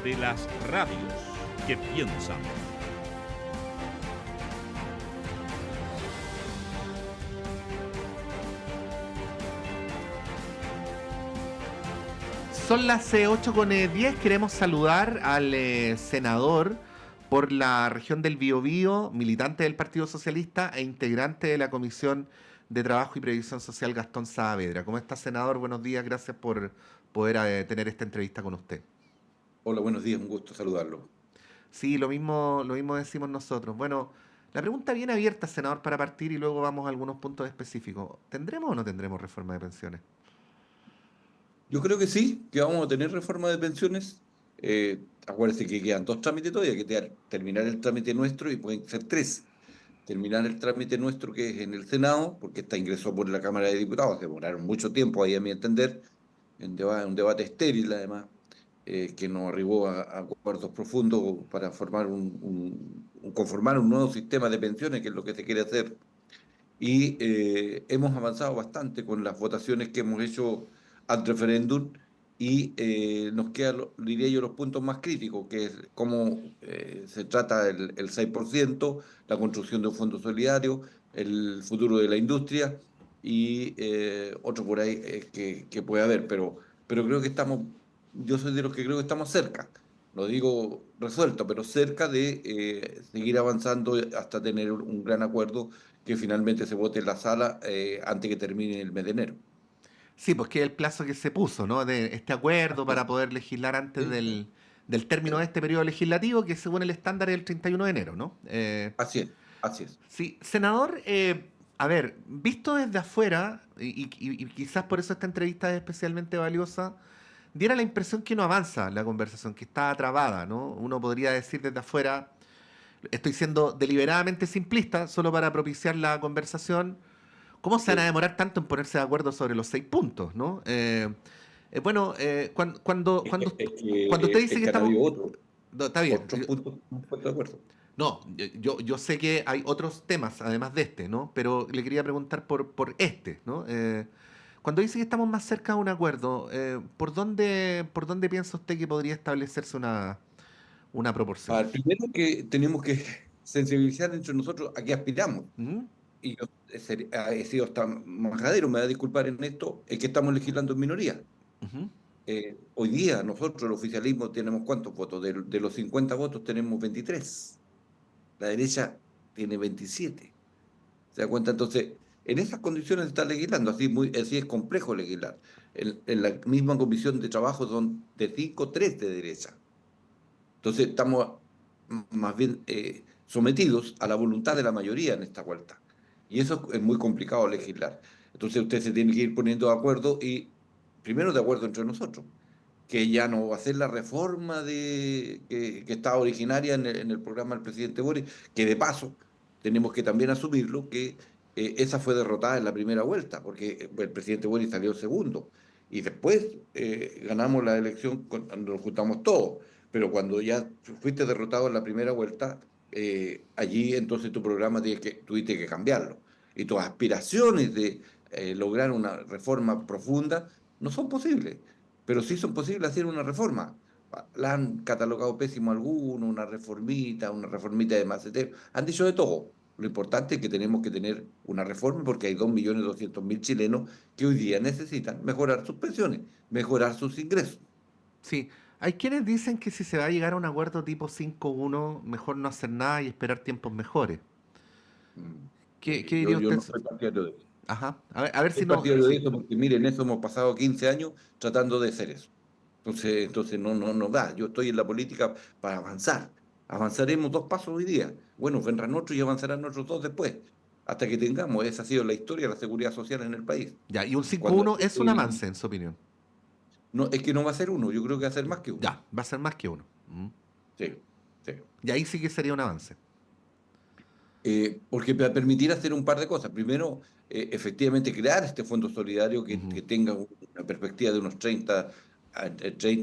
de las radios que piensan. Son las 8:10. Queremos saludar al senador por la región del Biobío, militante del Partido Socialista e integrante de la Comisión de Trabajo y Previsión Social, Gastón Saavedra. ¿Cómo está, senador? Buenos días. Gracias por poder tener esta entrevista con usted. Hola, buenos días, un gusto saludarlo. Sí, lo mismo decimos nosotros. Bueno, la pregunta viene abierta, senador, para partir y luego vamos a algunos puntos específicos. ¿Tendremos o no tendremos reforma de pensiones? Yo creo que sí, que vamos a tener reforma de pensiones. Acuérdese que quedan dos trámites todavía, terminar el trámite nuestro y pueden ser tres. Terminar el trámite nuestro que es en el Senado, porque esta ingresó por la Cámara de Diputados, demoraron mucho tiempo ahí a mi entender, un debate estéril además, que nos arribó a acuerdos profundos para formar conformar un nuevo sistema de pensiones, que es lo que se quiere hacer. Y hemos avanzado bastante con las votaciones que hemos hecho al referéndum y nos quedan, diría yo, los puntos más críticos, que es cómo se trata el 6%, la construcción de un fondo solidario, el futuro de la industria y otro por ahí que puede haber, pero creo que yo soy de los que creo que estamos cerca. Lo digo resuelto, pero cerca de seguir avanzando hasta tener un gran acuerdo que finalmente se vote en la sala antes que termine el mes de enero. Sí, pues que es el plazo que se puso, ¿no? De este acuerdo Así es. para poder legislar antes Sí, del término de este periodo legislativo, que según el estándar es el 31 de enero, ¿no? así es, así es. Sí, senador, a ver, visto desde afuera, y quizás por eso esta entrevista es especialmente valiosa, diera la impresión que no avanza la conversación, que está trabada, ¿no? Uno podría decir desde afuera, estoy siendo deliberadamente simplista, solo para propiciar la conversación. ¿Cómo se van a Sí. demorar tanto en ponerse de acuerdo sobre los 6 puntos, ¿no? Bueno, Es que, es cuando usted que, dice es que que han estamos... habido No, está bien. otros puntos que no hemos puesto de acuerdo. No, yo sé que hay otros temas además de este, ¿no? Pero le quería preguntar por este, ¿no? Cuando dice que estamos más cerca de un acuerdo, por dónde piensa usted que podría establecerse una proporción? A ver, primero que tenemos que sensibilizar entre nosotros a qué aspiramos. ¿Mm? Y yo he sido hasta majadero, me va a disculpar en esto, es que estamos legislando en minoría. Ujú. Hoy día nosotros, el oficialismo, tenemos ¿cuántos votos? De los 50 votos tenemos 23. La derecha tiene 27. ¿Se da cuenta? Entonces, en esas condiciones se está legislando, así es complejo legislar. En la misma comisión de trabajo son de 5 3 de derecha. Entonces, estamos más bien sometidos a la voluntad de la mayoría en esta vuelta. Y eso es muy complicado legislar. Entonces, usted se tiene que ir poniendo de acuerdo y, primero, de acuerdo entre nosotros, que ya no va a ser la reforma que estaba originaria en el programa del presidente Boris, que de paso tenemos que también asumirlo, que esa fue derrotada en la primera vuelta, porque el presidente Boris salió segundo, y después ganamos la elección, nos juntamos todos, pero cuando ya fuiste derrotado en la primera vuelta, allí entonces tu programa tuviste que cambiarlo, y tus aspiraciones de lograr una reforma profunda no son posibles, pero sí son posibles hacer una reforma. La han catalogado pésimo algunos, una reformita de macetero. Han dicho de todo. Lo importante es que tenemos que tener una reforma porque hay 2.200.000 chilenos que hoy día necesitan mejorar sus pensiones, mejorar sus ingresos. Sí, hay quienes dicen que si se va a llegar a un acuerdo tipo 5-1, mejor no hacer nada y esperar tiempos mejores. Mm. ¿Qué Yo, diría yo usted? no soy partidario de eso. Ajá, a ver si Soy no... partidario de Sí. eso porque, miren, eso hemos pasado 15 años tratando de hacer eso. Entonces no da. Yo estoy en la política para avanzar. Avanzaremos 2 pasos hoy día. Bueno, vendrán otros y avanzarán otros dos después. Hasta que tengamos, esa ha sido la historia de la seguridad social en el país. Ya, y un cinco Cuando uno es un avance, en su opinión. no, es que no va a ser uno, yo creo que va a ser más que uno. Ya, va a ser más que uno. Sí, sí. Y ahí sí que sería un avance. Porque va a permitir hacer un par de cosas. Primero, efectivamente, crear este fondo solidario Ujú. que tenga una perspectiva de unos 30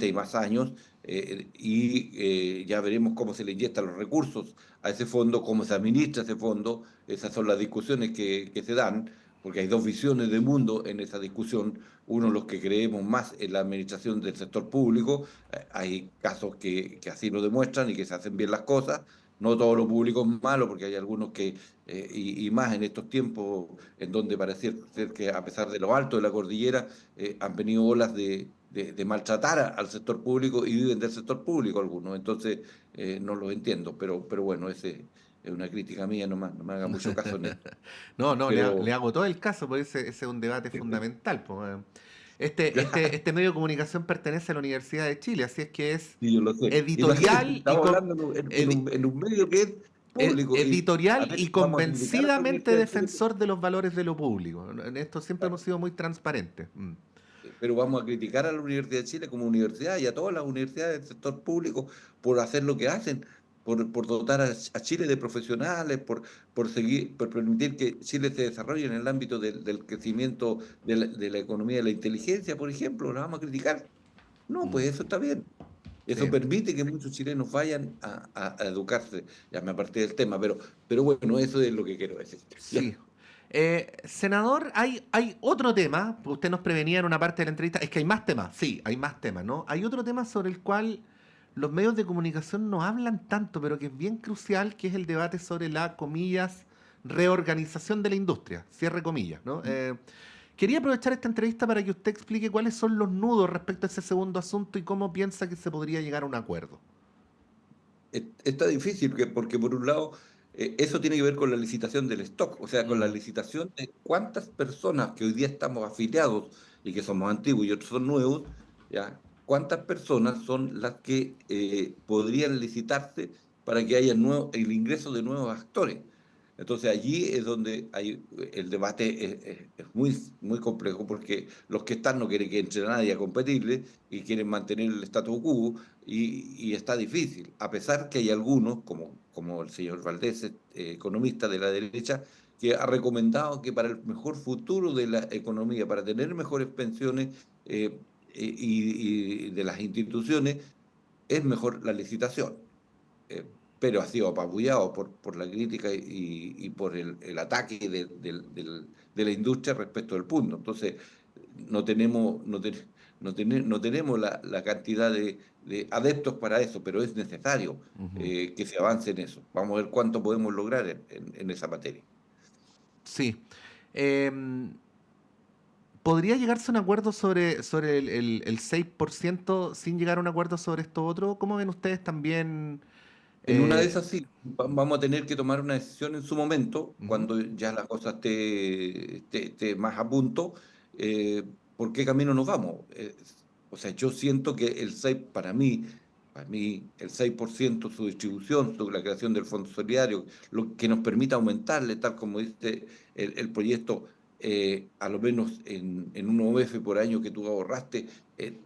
y más años, y ya veremos cómo se le inyectan los recursos a ese fondo, cómo se administra ese fondo. Esas son las discusiones que se dan, porque hay dos visiones de mundo en esa discusión. Uno, los que creemos más en la administración del sector público, hay casos que así lo demuestran y que se hacen bien las cosas. No todo lo público es malo, porque hay algunos que, y más en estos tiempos, en donde parece ser que a pesar de lo alto de la cordillera, han venido olas de maltratar al sector público y viven del sector público algunos. Entonces, no los entiendo, pero bueno, ese es una crítica mía nomás, no me haga mucho caso en esto. No, no, le Pero hago todo el caso, porque ese es un debate fundamental. Pues. Este medio de comunicación pertenece a la Universidad de Chile, así es que es sí, yo lo sé. Imagínate, editorial y, estamos hablando edi- en un medio que es público y a editorial ver, y vamos a criticar a la convencidamente Universidad de Chile, defensor de los valores de lo público. En esto siempre hemos claro, sido muy transparentes. pero vamos a criticar a la Universidad de Chile como universidad y a todas las universidades del sector público por hacer lo que hacen, por dotar a Chile de profesionales, por seguir, por permitir que Chile se desarrolle en el ámbito del crecimiento de la economía de la inteligencia, por ejemplo. ¿La vamos a criticar? No, Mm, pues eso está bien. Eso sí, permite que muchos chilenos vayan a educarse. Ya me aparté del tema, pero bueno, eso es lo que quiero decir. Ya. sí. Senador, hay otro tema, usted nos prevenía en una parte de la entrevista, es que hay más temas, sí, hay más temas, ¿no? Hay otro tema sobre el cual los medios de comunicación no hablan tanto, pero que es bien crucial, que es el debate sobre la, comillas, reorganización de la industria, cierre comillas, ¿no? Quería aprovechar esta entrevista para que usted explique cuáles son los nudos respecto a ese segundo asunto y cómo piensa que se podría llegar a un acuerdo. Está difícil porque por un lado eso tiene que ver con la licitación del stock, o sea, con la Mm, licitación de cuántas personas que hoy día estamos afiliados y que somos antiguos y otros son nuevos, ¿ya? ¿Cuántas personas son las que podrían licitarse para que haya el ingreso de nuevos actores? Entonces allí es donde hay, el debate es muy, muy complejo porque los que están no quieren que entre nadie a competirle y quieren mantener el status quo y está difícil, a pesar que hay algunos, como el señor Valdés, economista de la derecha, que ha recomendado que para el mejor futuro de la economía, para tener mejores pensiones y de las instituciones, es mejor la licitación. Pero ha sido apabullado por la crítica y por el ataque de la industria respecto del punto. Entonces, no tenemos, no ten- no tenemos la cantidad de adeptos para eso, pero es necesario ujú. que se avance en eso. Vamos a ver cuánto podemos lograr en esa materia. Sí. Em, ¿Podría llegarse a un acuerdo sobre el 6% sin llegar a un acuerdo sobre esto otro? ¿Cómo ven ustedes también? En una de eh, esas sí, vamos a tener que tomar una decisión en su momento, Ujú, cuando ya la cosa esté más a punto, por qué camino nos vamos. O sea, yo siento que el 6, para mí, el 6% su distribución, la creación del fondo solidario, lo que nos permita aumentarle, tal como dice el proyecto, a lo menos en un OF por año que tú ahorraste,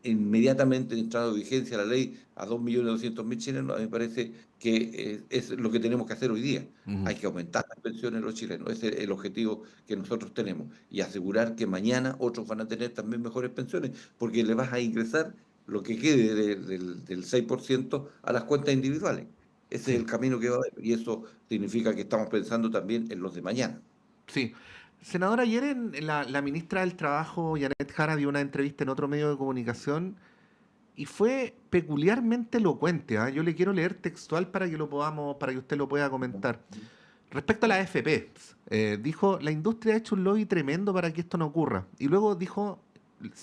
inmediatamente entrado en vigencia la ley a 2.200.000 chilenos, a mí me parece que es lo que tenemos que hacer hoy día. ujú. Hay que aumentar las pensiones de los chilenos, ese es el objetivo que nosotros tenemos, y asegurar que mañana otros van a tener también mejores pensiones, porque le vas a ingresar lo que quede del 6% a las cuentas individuales. Ese es Sí, el camino que va a haber, y eso significa que estamos pensando también en los de mañana. sí. Senador, ayer la ministra del Trabajo, Janet Jara, dio una entrevista en otro medio de comunicación y fue peculiarmente elocuente. ¿Ah? Yo le quiero leer textual para que lo podamos, para que usted lo pueda comentar. Respecto a la AFP, dijo, la industria ha hecho un lobby tremendo para que esto no ocurra. Y luego dijo,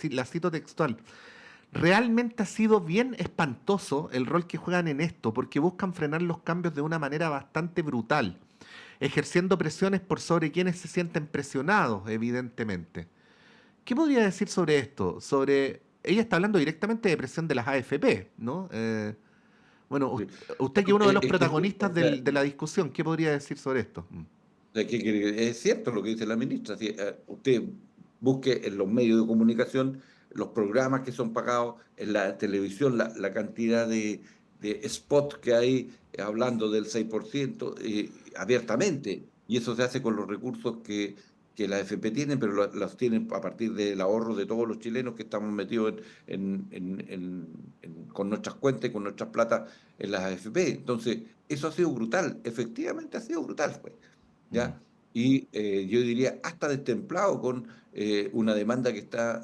la cito textual, realmente ha sido bien espantoso el rol que juegan en esto, porque buscan frenar los cambios de una manera bastante brutal, ejerciendo presiones por sobre quienes se sienten presionados, evidentemente. ¿Qué podría decir sobre esto? Ella está hablando directamente de presión de las AFP, ¿no? Bueno, Sí. usted que es Bueno, uno de los es que sí, protagonistas o sea, de la discusión, ¿qué podría decir sobre esto? es cierto lo que dice la ministra. Si, usted busque en los medios de comunicación los programas que son pagados, en la televisión, la cantidad de spot que hay hablando del 6% abiertamente. Y eso se hace con los recursos que la AFP tiene, pero los tienen a partir del ahorro de todos los chilenos que estamos metidos con nuestras cuentas y con nuestras platas en las AFP. Entonces, eso ha sido brutal. Efectivamente ha sido brutal, pues. Mm, ¿Ya? y yo diría hasta destemplado con una demanda que está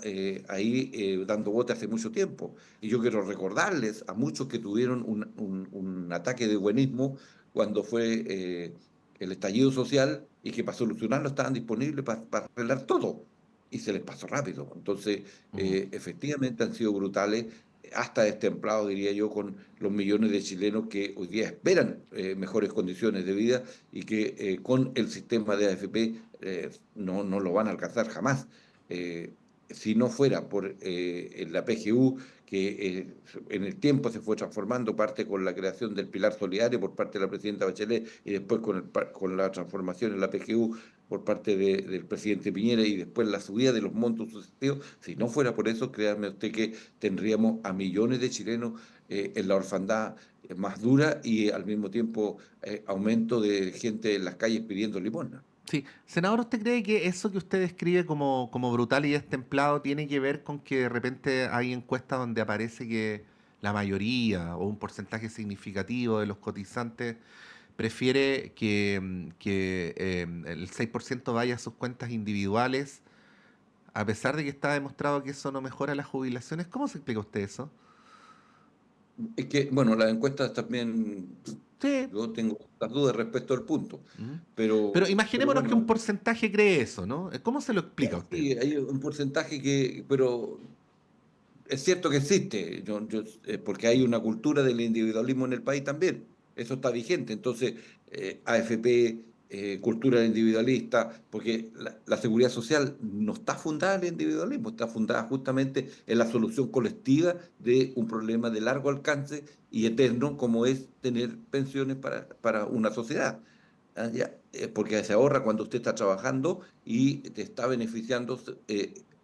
ahí dando bote hace mucho tiempo. Y yo quiero recordarles a muchos que tuvieron un ataque de buenismo cuando fue el estallido social y que para solucionarlo estaban disponibles para arreglar todo y se les pasó rápido. Entonces, Ujú. efectivamente han sido brutales, hasta destemplados, diría yo, con los millones de chilenos que hoy día esperan mejores condiciones de vida y que con el sistema de AFP no lo van a alcanzar jamás. Eh, si no fuera por la PGU, que en el tiempo se fue transformando, parte con la creación del Pilar Solidario por parte de la presidenta Bachelet y después con la transformación en la PGU por parte del presidente Piñera y después la subida de los montos sucesivos, si no fuera por eso, créanme usted que tendríamos a millones de chilenos en la orfandad más dura y al mismo tiempo aumento de gente en las calles pidiendo limosna. Sí, senador, ¿usted cree que eso que usted describe como brutal y destemplado tiene que ver con que de repente hay encuestas donde aparece que la mayoría o un porcentaje significativo de los cotizantes prefiere que el 6% vaya a sus cuentas individuales, a pesar de que está demostrado que eso no mejora las jubilaciones? ¿Cómo se explica usted eso? Es que, bueno, las encuestas también, Sí. yo tengo las dudas respecto al punto, Ujú. Pero pero imaginémonos que un bueno, porcentaje cree eso, ¿no? ¿Cómo se lo explica a usted? sí, hay un porcentaje pero es cierto que existe, porque hay una cultura del individualismo en el país también. Eso está vigente. Entonces, AFP, cultura individualista, porque la seguridad social no está fundada en el individualismo, está fundada justamente en la solución colectiva de un problema de largo alcance y eterno, como es tener pensiones para una sociedad. Porque se ahorra cuando usted está trabajando y te está beneficiando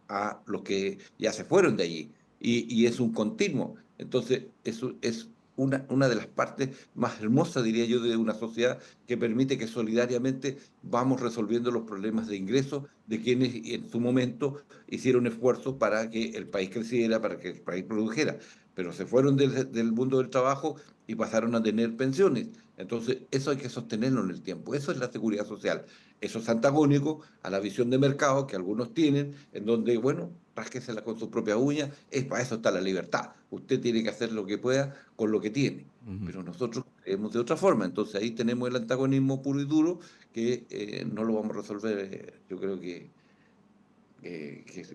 a los que ya se fueron de allí y es un continuo. Entonces, eso es una de las partes más hermosas, diría yo, de una sociedad que permite que solidariamente vamos resolviendo los problemas de ingresos de quienes en su momento hicieron esfuerzos para que el país creciera, para que el país produjera, pero se fueron del mundo del trabajo y pasaron a tener pensiones. Entonces, eso hay que sostenerlo en el tiempo. Eso es la seguridad social. Eso es antagónico a la visión de mercado que algunos tienen, en donde, bueno, rásquesela con sus propias uñas, para eso está la libertad. Usted tiene que hacer lo que pueda con lo que tiene. Ujú. Pero nosotros creemos de otra forma. Entonces ahí tenemos el antagonismo puro y duro que no lo vamos a resolver. Yo creo que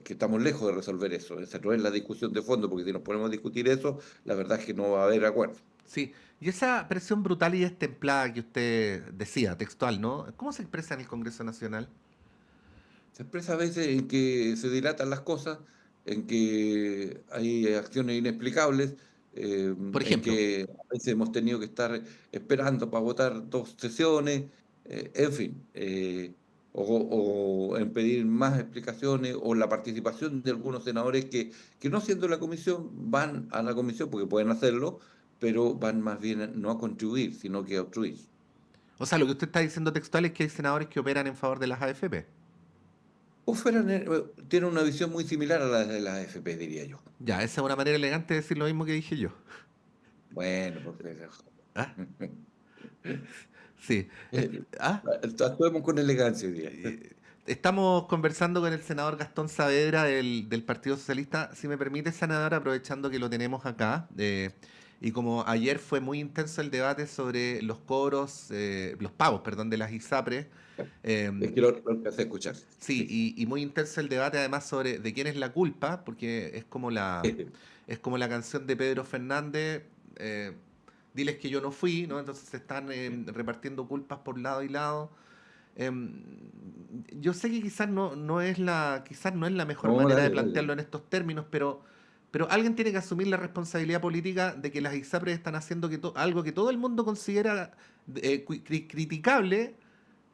estamos lejos de resolver eso. Esa no es la discusión de fondo, porque si nos ponemos a discutir eso, la verdad es que no va a haber acuerdo. Sí, y esa presión brutal y destemplada que usted decía, textual, ¿no? ¿Cómo se expresa en el Congreso Nacional? Se expresa a veces en que se dilatan las cosas, en que hay acciones inexplicables, Por en ejemplo, que a veces hemos tenido que estar esperando para votar dos sesiones, en fin, o en pedir más explicaciones, o la participación de algunos senadores que no siendo la comisión, van a la comisión porque pueden hacerlo, pero van más bien no a contribuir, sino que a obstruir. o sea, lo que usted está diciendo textual es que hay senadores que operan en favor de las AFP. Ufferan tiene una visión muy similar a la de la AFP, diría yo. Ya, esa es una manera elegante de decir lo mismo que dije yo. Bueno, porque ¿Ah? Sí. ¿Ah? actuemos con elegancia hoy día. Eh, Estamos conversando con el senador Gastón Saavedra del Partido Socialista. Si me permite, senador, aprovechando que lo tenemos acá, y como ayer fue muy intenso el debate sobre los cobros, los pagos, perdón, de las ISAPRES, Es eh, que lo alcancé a escuchar. sí, Sí. y muy intenso el debate además sobre de quién es la culpa, porque es como la canción de Pedro Fernández, eh, diles que yo no fui, ¿no? Entonces se están repartiendo culpas por lado y lado. Em, yo sé que quizás no es la mejor No, manera de dale, plantearlo dale. en estos términos, pero alguien tiene que asumir la responsabilidad política de que las ISAPRES están haciendo algo que todo el mundo considera criticable,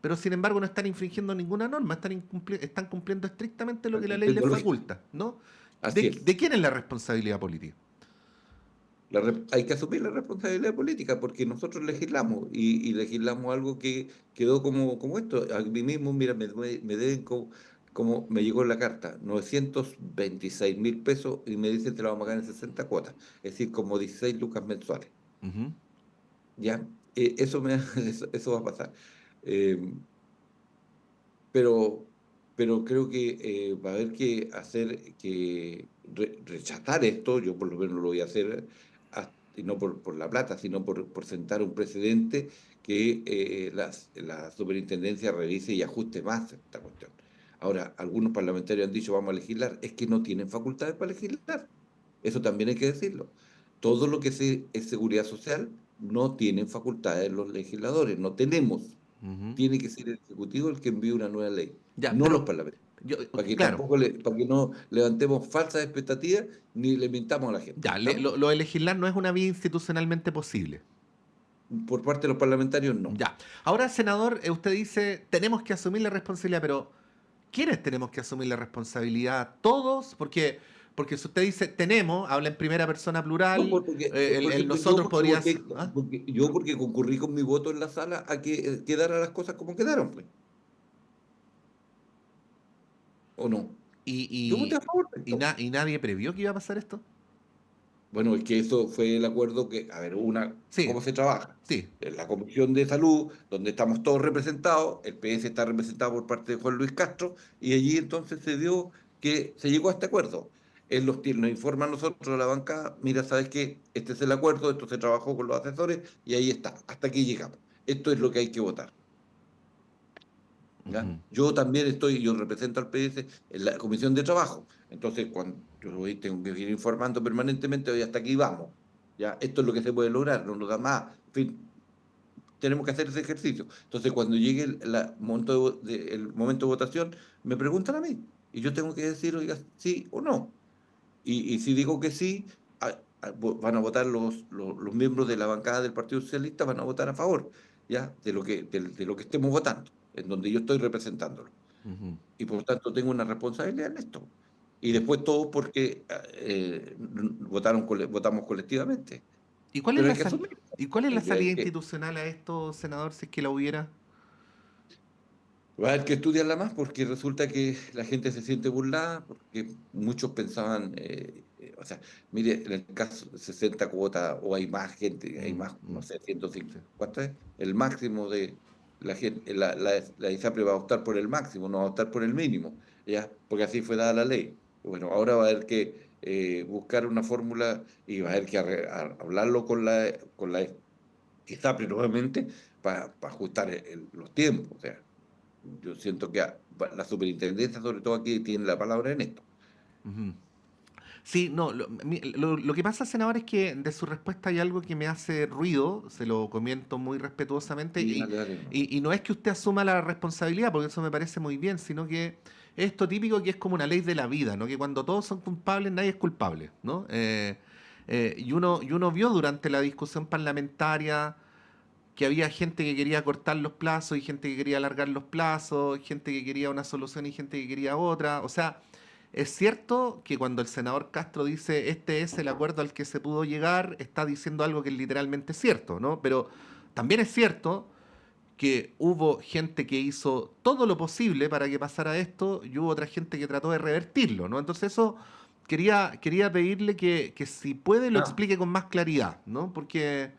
pero sin embargo no están infringiendo ninguna norma, están cumpliendo estrictamente lo Están que la ley les cumpliendo lógica. faculta, ¿no? Así es. De quién es la responsabilidad política? Hay que asumir la responsabilidad política porque nosotros legislamos y legislamos algo que quedó como esto. A mí mismo, mira, me deben como me llegó la carta, 926.000 pesos y me dicen que la vamos a pagar en 60 cuotas, es decir, como 16 lucas mensuales. Ujú. ¿Ya? Eso va a pasar. Eh, pero, pero creo que va a haber que rechazar esto, yo por lo menos lo voy a hacer, y no por la plata, sino por sentar un precedente que la superintendencia revise y ajuste más esta cuestión. Ahora, algunos parlamentarios han dicho vamos a legislar, es que no tienen facultades para legislar. Eso también hay que decirlo. Todo lo que es seguridad social no tienen facultades los legisladores, no tenemos. Ujú. Tiene que ser el Ejecutivo el que envíe una nueva ley, Ya, no los pero parlamentarios. Para que claro, tampoco para que no levantemos falsas expectativas ni le mintamos a la gente. ya, ¿Estamos? lo de legislar no es una vía institucionalmente posible. Por parte de los parlamentarios, no. Ya. Ahora, senador, usted dice, tenemos que asumir la responsabilidad, pero ¿quiénes tenemos que asumir la responsabilidad? ¿Todos? Porque si usted dice tenemos, habla en primera persona No, plural, por el ejemplo, yo nosotros porque, podría ser. ¿Ah? yo porque concurrí con mi voto en la sala a que quedaran las cosas como quedaron, pues. ¿O no? Y, Yo voté a y, favor de esto. y nadie previó que iba a pasar esto. Bueno, es que eso fue el acuerdo que, a ver, Sí, ¿cómo se trabaja? sí. En la Comisión de Salud, donde estamos todos representados, el PS está representado por parte de Juan Luis Castro, y allí entonces se dio que se llegó a este acuerdo. Él nos informa a nosotros, a la bancada, mira, ¿sabes qué? Este es el acuerdo, esto se trabajó con los asesores, y ahí está, hasta aquí llegamos. Esto es lo que hay que votar. ¿Ya? Ujú. Yo represento al PS en la Comisión de Trabajo. Entonces, cuando yo hoy tengo que ir informando permanentemente, hoy hasta aquí vamos. ¿Ya? Esto es lo que se puede lograr, no nos da más. En fin, tenemos que hacer ese ejercicio. Entonces, cuando llegue el momento de votación, me preguntan a mí. Y yo tengo que decir, oiga, sí o no. Y si digo que sí, van a votar los miembros de la bancada del Partido Socialista, van a votar a favor, ¿ya? De lo que estemos votando, en donde yo estoy representándolo. Ujú. Y por lo tanto tengo una responsabilidad en esto. Y después todo porque votamos colectivamente. ¿Y cuál es Pero hay la que sal- asumir. ¿Y cuál es la Hay que, hay salida que, institucional a esto, senador, si es que la hubiera? Va a haber que estudiarla más porque resulta que la gente se siente burlada, porque muchos pensaban, o sea, mire, en el caso de 60 cuotas o hay más gente, hay Mm, más, no mm, sé, 150, sí. ¿cuánto es? El máximo de la gente, la ISAPRE va a optar por el máximo, no va a optar por el mínimo, ¿ya? Porque así fue dada la ley. Bueno, ahora va a haber que buscar una fórmula y va a haber que hablarlo con la ISAPRE nuevamente para ajustar los tiempos, o sea. Yo siento que la superintendencia, sobre todo aquí, tiene la palabra en esto. Ujú. Sí, no, lo que pasa, senador, es que de su respuesta hay algo que me hace ruido, se lo comento muy respetuosamente, Y dale, dale, no. y no es que usted asuma la responsabilidad, porque eso me parece muy bien, sino que es esto típico que es como una ley de la vida, ¿no? Que cuando todos son culpables, nadie es culpable, ¿no? Y uno vio durante la discusión parlamentaria que había gente que quería cortar los plazos y gente que quería alargar los plazos, gente que quería una solución y gente que quería otra. O sea, es cierto que cuando el senador Castro dice este es el acuerdo al que se pudo llegar, está diciendo algo que es literalmente cierto, ¿no? Pero también es cierto que hubo gente que hizo todo lo posible para que pasara esto y hubo otra gente que trató de revertirlo, ¿no? Entonces eso quería pedirle que si puede lo Ah, explique con más claridad, ¿no? Porque,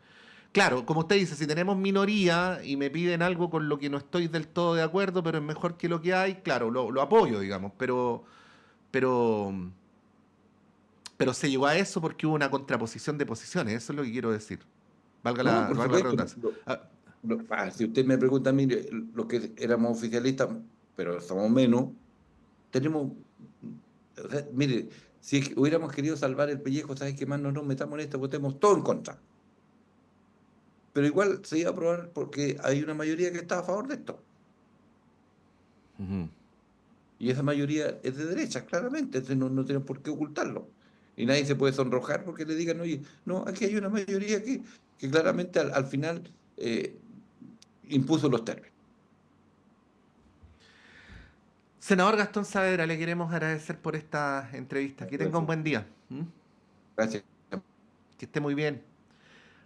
claro, como usted dice, si tenemos minoría y me piden algo con lo que no estoy del todo de acuerdo, pero es mejor que lo que hay, claro, lo apoyo, digamos, pero, pero se llegó a eso porque hubo una contraposición de posiciones, eso es lo que quiero decir. no, no, por Valga la supuesto. redundancia. Ah, Si usted me pregunta a mí, los que éramos oficialistas, pero somos menos, tenemos. O sea, mire, si es que hubiéramos querido salvar el pellejo, ¿sabes qué más? No nos metamos en esto, votemos todo en contra. Pero igual se iba a aprobar porque hay una mayoría que está a favor de esto. ujú. Y esa mayoría es de derecha, claramente, entonces no tienen por qué ocultarlo. Y nadie se puede sonrojar porque le digan, oye, no, aquí hay una mayoría que claramente al final impuso los términos. Senador Gastón Saavedra, le queremos agradecer por esta entrevista. Que tenga un Gracias. buen día. ¿Mm? Gracias. Que esté muy bien.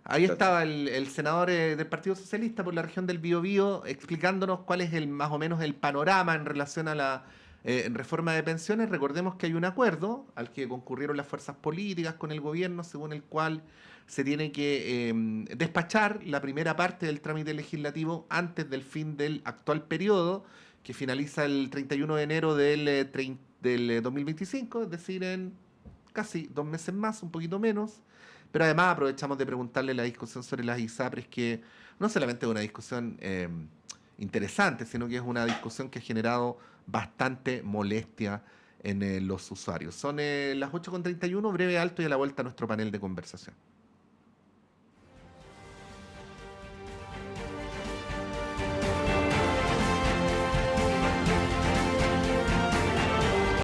Ahí Gracias. estaba el senador del Partido Socialista por la región del Biobío explicándonos cuál es más o menos el panorama en relación a la reforma de pensiones. Recordemos que hay un acuerdo al que concurrieron las fuerzas políticas con el gobierno, según el cual se tiene que despachar la primera parte del trámite legislativo antes del fin del actual periodo, que finaliza el 31 de enero del 2025, es decir, en casi 2 meses más, un poquito menos. Pero además aprovechamos de preguntarle la discusión sobre las ISAPRES, que no solamente es una discusión interesante, sino que es una discusión que ha generado bastante molestia en los usuarios. Son las 8:31, breve alto y a la vuelta a nuestro panel de conversación.